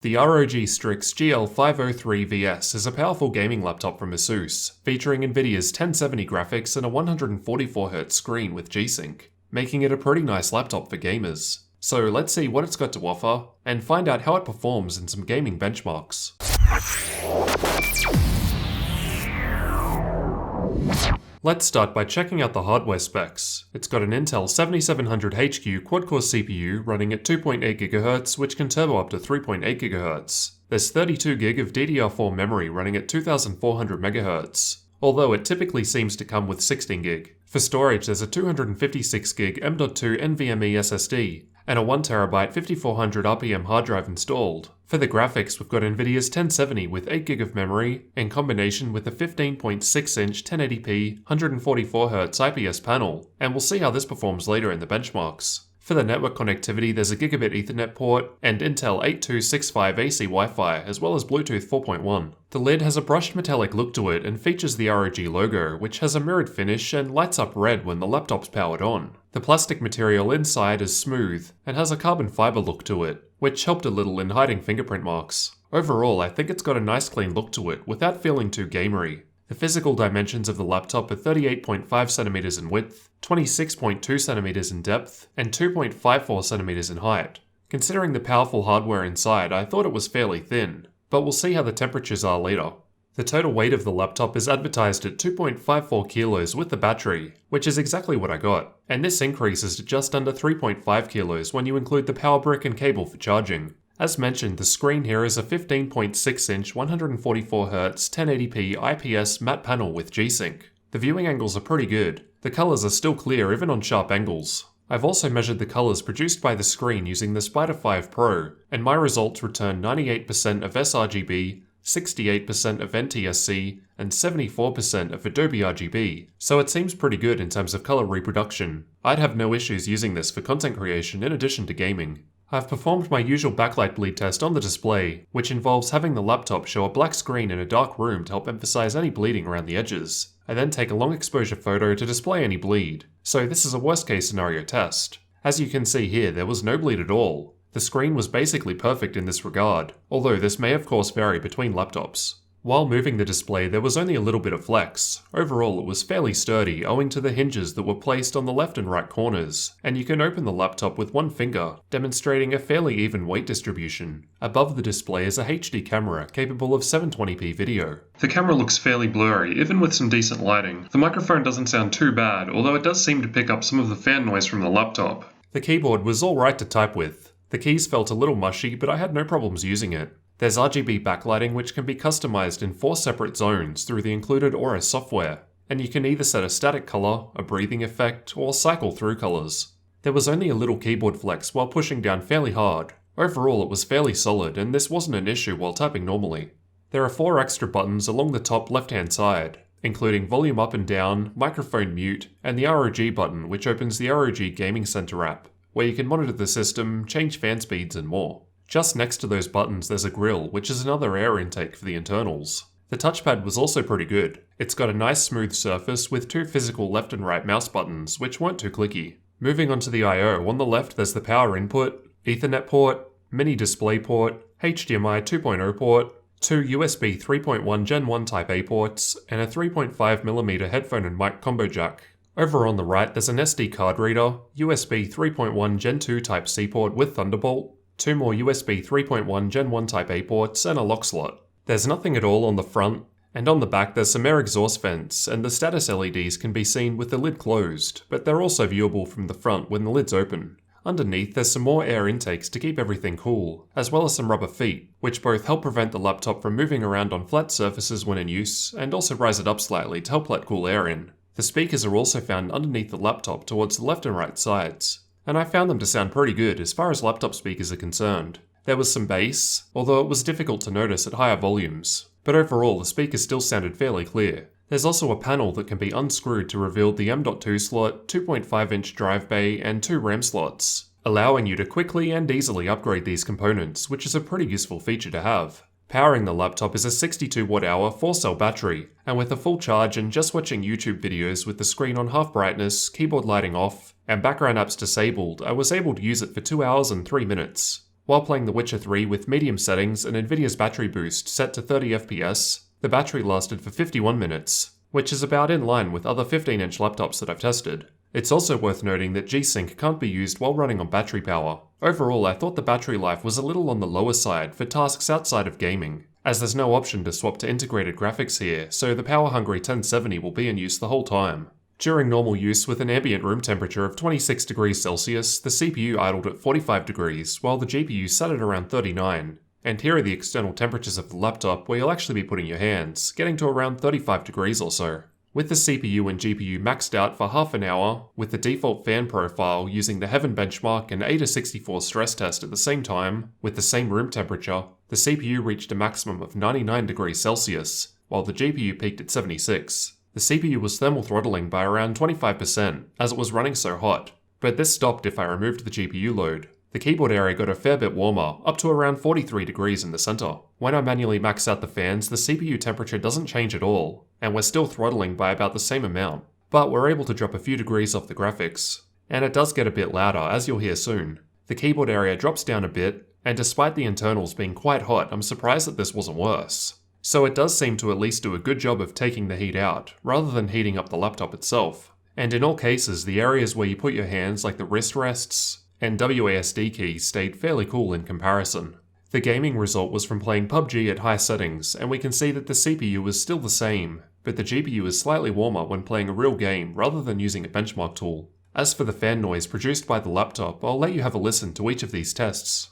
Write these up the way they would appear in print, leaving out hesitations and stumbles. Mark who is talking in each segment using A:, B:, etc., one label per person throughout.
A: The ROG Strix GL503VS is a powerful gaming laptop from ASUS, featuring Nvidia's 1070 graphics and a 144Hz screen with G-Sync, making it a pretty nice laptop for gamers. So let's see what it's got to offer, and find out how it performs in some gaming benchmarks. Let's start by checking out the hardware specs. It's got an Intel 7700HQ quad-core CPU running at 2.8 GHz, which can turbo up to 3.8 GHz. There's 32GB of DDR4 memory running at 2400 MHz, although it typically seems to come with 16GB. For storage, there's a 256GB M.2 NVMe SSD, and a 1TB 5400 RPM hard drive installed. For the graphics, we've got Nvidia's 1070 with 8GB of memory, in combination with a 15.6-inch 1080p 144Hz IPS panel, and we'll see how this performs later in the benchmarks. For the network connectivity, there's a Gigabit Ethernet port and Intel 8265 AC Wi-Fi, as well as Bluetooth 4.1. The lid has a brushed metallic look to it and features the ROG logo, which has a mirrored finish and lights up red when the laptop's powered on. The plastic material inside is smooth and has a carbon fiber look to it, which helped a little in hiding fingerprint marks. Overall, I think it's got a nice clean look to it without feeling too gamery. The physical dimensions of the laptop are 38.5cm in width, 26.2cm in depth, and 2.54cm in height. Considering the powerful hardware inside, I thought it was fairly thin, but we'll see how the temperatures are later. The total weight of the laptop is advertised at 2.54 kilos with the battery, which is exactly what I got, and this increases to just under 3.5 kilos when you include the power brick and cable for charging. As mentioned, the screen here is a 15.6-inch 144Hz 1080p IPS matte panel with G-Sync. The viewing angles are pretty good. The colours are still clear even on sharp angles. I've also measured the colours produced by the screen using the Spider 5 Pro, and my results return 98% of sRGB, 68% of NTSC, and 74% of Adobe RGB, so it seems pretty good in terms of colour reproduction. I'd have no issues using this for content creation in addition to gaming. I've performed my usual backlight bleed test on the display, which involves having the laptop show a black screen in a dark room to help emphasize any bleeding around the edges. I then take a long exposure photo to display any bleed, so this is a worst case scenario test. As you can see here, there was no bleed at all. The screen was basically perfect in this regard, although this may of course vary between laptops. While moving the display, there was only a little bit of flex. Overall, it was fairly sturdy owing to the hinges that were placed on the left and right corners, and you can open the laptop with one finger, demonstrating a fairly even weight distribution. Above the display is a HD camera capable of 720p video. The camera looks fairly blurry, even with some decent lighting. The microphone doesn't sound too bad, although it does seem to pick up some of the fan noise from the laptop. The keyboard was alright to type with. The keys felt a little mushy, but I had no problems using it. There's RGB backlighting which can be customized in 4 separate zones through the included Aura software, and you can either set a static color, a breathing effect, or cycle through colors. There was only a little keyboard flex while pushing down fairly hard. Overall, it was fairly solid, and this wasn't an issue while typing normally. There are 4 extra buttons along the top left-hand side, including volume up and down, microphone mute, and the ROG button which opens the ROG Gaming Center app, where you can monitor the system, change fan speeds, and more. Just next to those buttons there's a grill, which is another air intake for the internals. The touchpad was also pretty good. It's got a nice smooth surface with 2 physical left and right mouse buttons, which weren't too clicky. Moving on to the I/O, on the left there's the power input, Ethernet port, mini display port, HDMI 2.0 port, 2 USB 3.1 Gen 1 Type A ports, and a 3.5mm headphone and mic combo jack. Over on the right there's an SD card reader, USB 3.1 Gen 2 Type C port with Thunderbolt, 2 more USB 3.1 Gen 1 Type A ports, and a lock slot. There's nothing at all on the front, and on the back there's some air exhaust vents, and the status LEDs can be seen with the lid closed, but they're also viewable from the front when the lid's open. Underneath there's some more air intakes to keep everything cool, as well as some rubber feet, which both help prevent the laptop from moving around on flat surfaces when in use, and also rise it up slightly to help let cool air in. The speakers are also found underneath the laptop towards the left and right sides, and I found them to sound pretty good as far as laptop speakers are concerned. There was some bass, although it was difficult to notice at higher volumes, but overall the speakers still sounded fairly clear. There's also a panel that can be unscrewed to reveal the M.2 slot, 2.5-inch drive bay, and 2 RAM slots, allowing you to quickly and easily upgrade these components, which is a pretty useful feature to have. Powering the laptop is a 62Wh 4-cell battery, and with a full charge and just watching YouTube videos with the screen on half brightness, keyboard lighting off, and background apps disabled, I was able to use it for 2 hours and 3 minutes. While playing The Witcher 3 with medium settings and Nvidia's battery boost set to 30 FPS, the battery lasted for 51 minutes, which is about in line with other 15-inch laptops that I've tested. It's also worth noting that G-Sync can't be used while running on battery power. Overall, I thought the battery life was a little on the lower side for tasks outside of gaming, as there's no option to swap to integrated graphics here, so the power-hungry 1070 will be in use the whole time. During normal use with an ambient room temperature of 26 degrees Celsius, the CPU idled at 45 degrees, while the GPU sat at around 39. And here are the external temperatures of the laptop where you'll actually be putting your hands, getting to around 35 degrees or so. With the CPU and GPU maxed out for half an hour, with the default fan profile using the Heaven benchmark and AIDA64 stress test at the same time, with the same room temperature, the CPU reached a maximum of 99 degrees Celsius, while the GPU peaked at 76. The CPU was thermal throttling by around 25%, as it was running so hot, but this stopped if I removed the GPU load. The keyboard area got a fair bit warmer, up to around 43 degrees in the center. When I manually max out the fans, the CPU temperature doesn't change at all, and we're still throttling by about the same amount. But we're able to drop a few degrees off the graphics, and it does get a bit louder, as you'll hear soon. The keyboard area drops down a bit, and despite the internals being quite hot, I'm surprised that this wasn't worse. So it does seem to at least do a good job of taking the heat out, rather than heating up the laptop itself. And in all cases, the areas where you put your hands, like the wrist rests and WASD keys, stayed fairly cool in comparison. The gaming result was from playing PUBG at high settings, and we can see that the CPU is still the same, but the GPU is slightly warmer when playing a real game rather than using a benchmark tool. As for the fan noise produced by the laptop, I'll let you have a listen to each of these tests.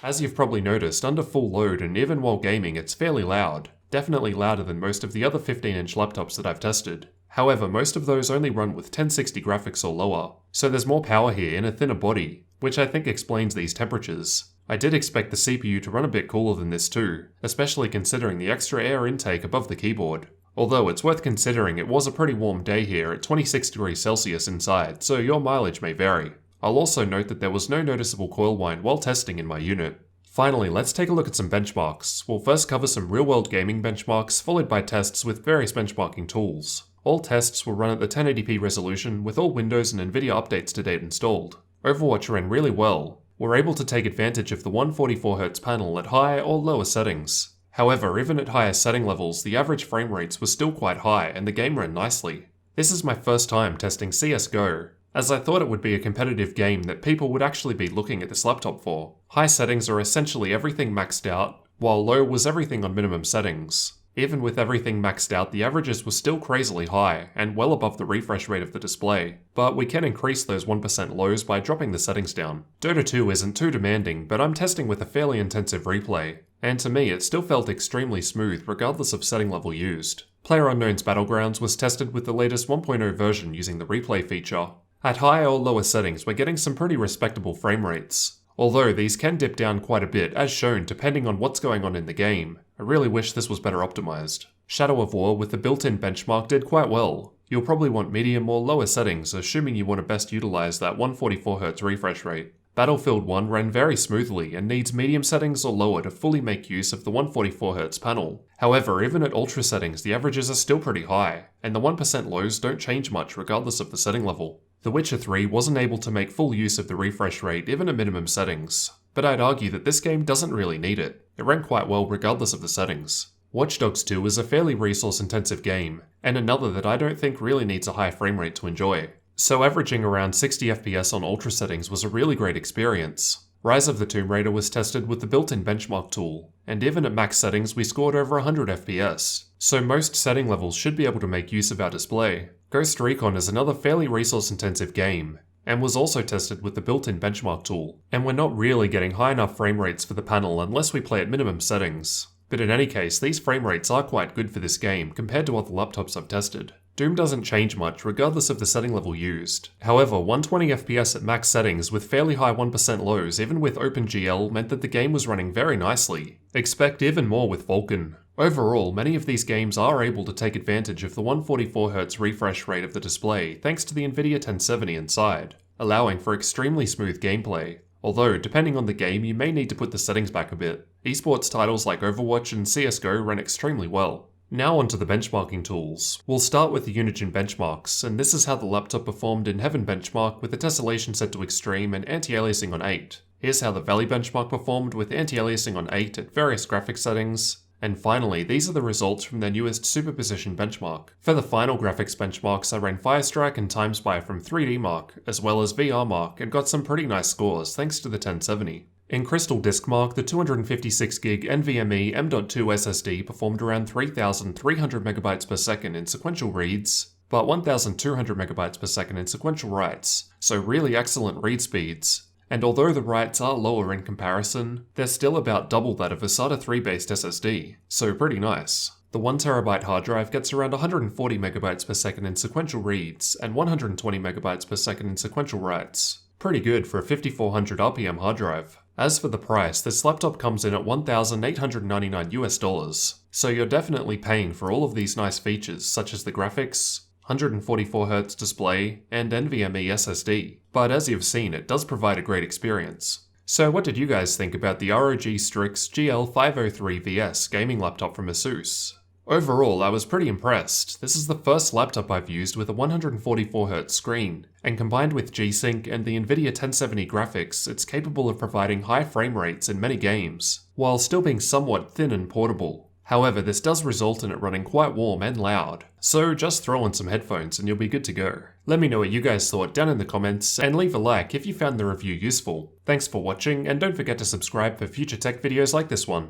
A: As you've probably noticed, under full load and even while gaming it's fairly loud. Definitely louder than most of the other 15-inch laptops that I've tested. However, most of those only run with 1060 graphics or lower, so there's more power here in a thinner body, which I think explains these temperatures. I did expect the CPU to run a bit cooler than this too, especially considering the extra air intake above the keyboard. Although it's worth considering it was a pretty warm day here at 26 degrees Celsius inside, so your mileage may vary. I'll also note that there was no noticeable coil whine while testing in my unit. Finally, let's take a look at some benchmarks. We'll first cover some real-world gaming benchmarks, followed by tests with various benchmarking tools. All tests will run at the 1080p resolution with all Windows and Nvidia updates to date installed. Overwatch ran really well. We're able to take advantage of the 144Hz panel at high or lower settings. However, even at higher setting levels, the average frame rates were still quite high and the game ran nicely. This is my first time testing CSGO, as I thought it would be a competitive game that people would actually be looking at this laptop for. High settings are essentially everything maxed out, while low was everything on minimum settings. Even with everything maxed out, the averages were still crazily high, and well above the refresh rate of the display, but we can increase those 1% lows by dropping the settings down. Dota 2 isn't too demanding, but I'm testing with a fairly intensive replay, and to me it still felt extremely smooth regardless of setting level used. PlayerUnknown's Battlegrounds was tested with the latest 1.0 version using the replay feature. At higher or lower settings, we're getting some pretty respectable frame rates, although these can dip down quite a bit as shown depending on what's going on in the game. I really wish this was better optimized. Shadow of War with the built-in benchmark did quite well. You'll probably want medium or lower settings, assuming you want to best utilize that 144Hz refresh rate. Battlefield 1 ran very smoothly and needs medium settings or lower to fully make use of the 144Hz panel. However, even at ultra settings, the averages are still pretty high, and the 1% lows don't change much regardless of the setting level. The Witcher 3 wasn't able to make full use of the refresh rate even at minimum settings, but I'd argue that this game doesn't really need it. It ran quite well regardless of the settings. Watch Dogs 2 is a fairly resource-intensive game, and another that I don't think really needs a high frame rate to enjoy. So averaging around 60 FPS on ultra settings was a really great experience. Rise of the Tomb Raider was tested with the built-in benchmark tool, and even at max settings we scored over 100 FPS, so most setting levels should be able to make use of our display. Ghost Recon is another fairly resource-intensive game, and was also tested with the built-in benchmark tool, and we're not really getting high enough frame rates for the panel unless we play at minimum settings. But in any case, these frame rates are quite good for this game compared to other laptops I've tested. Doom doesn't change much regardless of the setting level used. However, 120 FPS at max settings with fairly high 1% lows even with OpenGL meant that the game was running very nicely. Expect even more with Vulkan. Overall, many of these games are able to take advantage of the 144Hz refresh rate of the display thanks to the Nvidia 1070 inside, allowing for extremely smooth gameplay. although depending on the game you may need to put the settings back a bit. Esports titles like Overwatch and CSGO run extremely well. Now onto the benchmarking tools. We'll start with the Unigine benchmarks, and this is how the laptop performed in Heaven benchmark with the tessellation set to extreme and anti-aliasing on 8. Here's how the Valley benchmark performed with anti-aliasing on 8 at various graphics settings. And finally, these are the results from their newest Superposition benchmark. For the final graphics benchmarks, I ran Firestrike and TimeSpy from 3D Mark, as well as VR Mark, and got some pretty nice scores thanks to the 1070. In Crystal Disk Mark, the 256GB NVMe M.2 SSD performed around 3,300 MB per second in sequential reads, but 1,200 MB per second in sequential writes, so really excellent read speeds. And although the writes are lower in comparison, they're still about double that of a SATA 3 based SSD, so pretty nice. The 1TB hard drive gets around 140 MB per second in sequential reads and 120 MB per second in sequential writes. Pretty good for a 5400 RPM hard drive. As for the price, this laptop comes in at $1,899 US, so you're definitely paying for all of these nice features such as the graphics, 144Hz display, and NVMe SSD. But as you've seen, it does provide a great experience. So what did you guys think about the ROG Strix GL503VS gaming laptop from ASUS? Overall, I was pretty impressed. This is the first laptop I've used with a 144Hz screen, and combined with G-Sync and the Nvidia 1070 graphics, it's capable of providing high frame rates in many games, while still being somewhat thin and portable. However, this does result in it running quite warm and loud, so just throw on some headphones and you'll be good to go. Let me know what you guys thought down in the comments, and leave a like if you found the review useful. Thanks for watching, and don't forget to subscribe for future tech videos like this one.